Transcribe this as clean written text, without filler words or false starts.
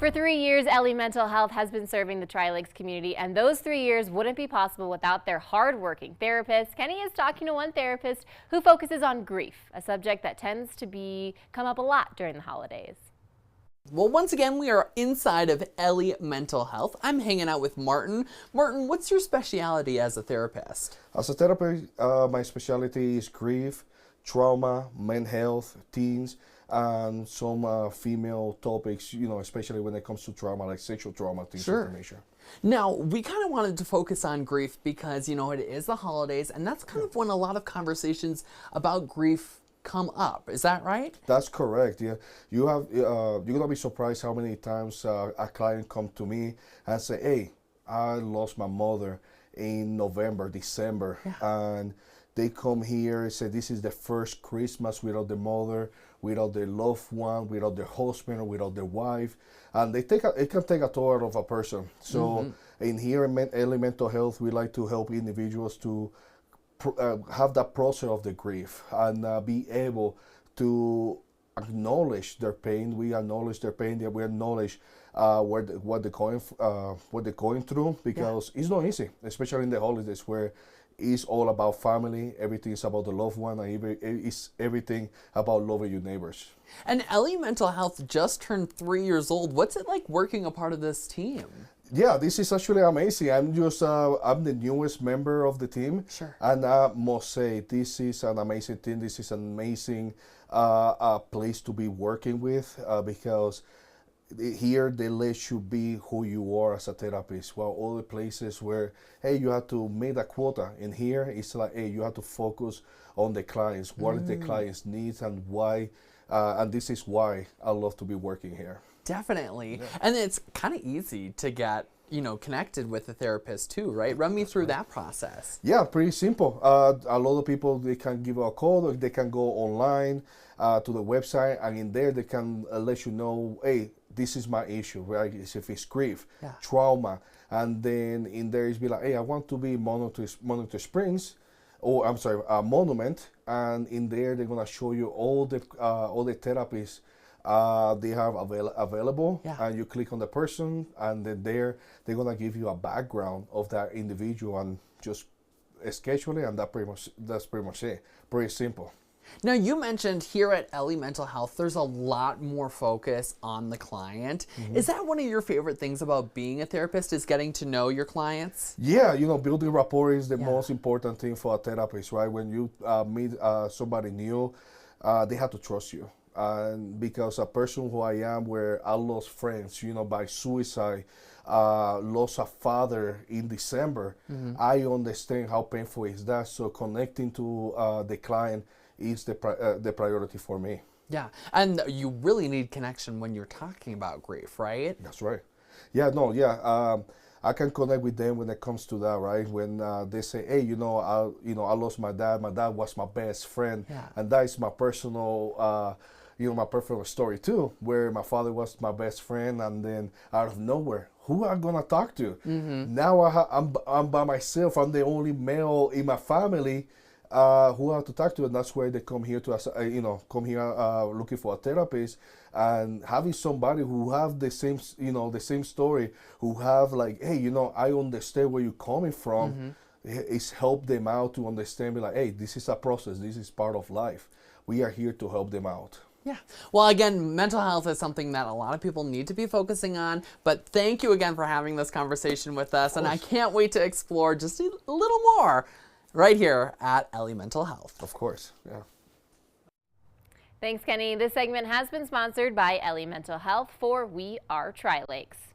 For 3 years, Ellie Mental Health has been serving the Tri-Lakes community, and those 3 years wouldn't be possible without their hard-working therapists. Kenny is talking to one therapist who focuses on grief, a subject that tends to come up a lot during the holidays. Well, once again, we are inside of Ellie Mental Health. I'm hanging out with Martin. Martin, what's your specialty as a therapist? As a therapist, my specialty is grief, trauma, mental health, teens, and some female topics, especially when it comes to trauma, like sexual trauma, things of that nature. Now, we kind of wanted to focus on grief because, it is the holidays, and that's kind of when a lot of conversations about grief come up. Is that right? That's correct. Yeah, you're gonna be surprised how many times a client come to me and say, "Hey, I lost my mother in November, December," and they come here and say, "This is the first Christmas without the mother, without their loved one, without their husband, or without their wife," and it can take a toll of a person. So in here in Ellie Mental Health, we like to help individuals to have that process of the grief and be able to acknowledge their pain. We acknowledge their pain. That we acknowledge what they're going through, because it's not easy, especially in the holidays where it's all about family. Everything is about the loved one, and it's everything about loving your neighbors. And Ellie Mental Health just turned 3 years old. What's it like working a part of this team? Yeah, this is actually amazing. I'm the newest member of the team. Sure. And I must say, this is an amazing team. This is an amazing place to be working with, because here they let you be who you are as a therapist. While other places where, hey, you have to make a quota. In here, it's like, hey, you have to focus on the clients. What are the clients' needs, and why? And this is why I love to be working here. Definitely. Yeah. And it's kind of easy to get, connected with a therapist too, right? Run me through that process. Yeah, pretty simple. A lot of people, they can give a call, or they can go online to the website, and in there they can let you know, hey, this is my issue, right? If it's grief, trauma, and then in there it's be like, hey, I want to be Monitor Springs, or I'm sorry, Monument, and in there they're gonna show you all the therapies they have available, and you click on the person, and then they're gonna give you a background of that individual and just schedule it, and that's pretty much it. Pretty simple. Now, you mentioned here at Ellie Mental Health, there's a lot more focus on the client. Is that one of your favorite things about being a therapist, is getting to know your clients? Yeah, building rapport is the most important thing for a therapist, right? When you meet somebody new, they have to trust you. And because a person who I am, where I lost friends, by suicide, lost a father in December, I understand how painful is that. So connecting to the client is the priority for me. Yeah, and you really need connection when you're talking about grief, right? That's right. Yeah, no, yeah. I can connect with them when it comes to that, right? When they say, "Hey, I lost my dad. My dad was my best friend," and that is my personal. My personal story too, where my father was my best friend, and then out of nowhere, who am I gonna talk to? Now I'm by myself. I'm the only male in my family who I have to talk to, and that's where they come here to come here looking for a therapist, and having somebody who have the same story, who have like, hey, I understand where you're coming from. It's help them out to understand, be like, hey, this is a process. This is part of life. We are here to help them out. Yeah. Well, again, mental health is something that a lot of people need to be focusing on, but thank you again for having this conversation with us, and I can't wait to explore just a little more right here at Ellie Mental Health. Of course, yeah. Thanks, Kenny. This segment has been sponsored by Ellie Mental Health for We Are Tri-Lakes.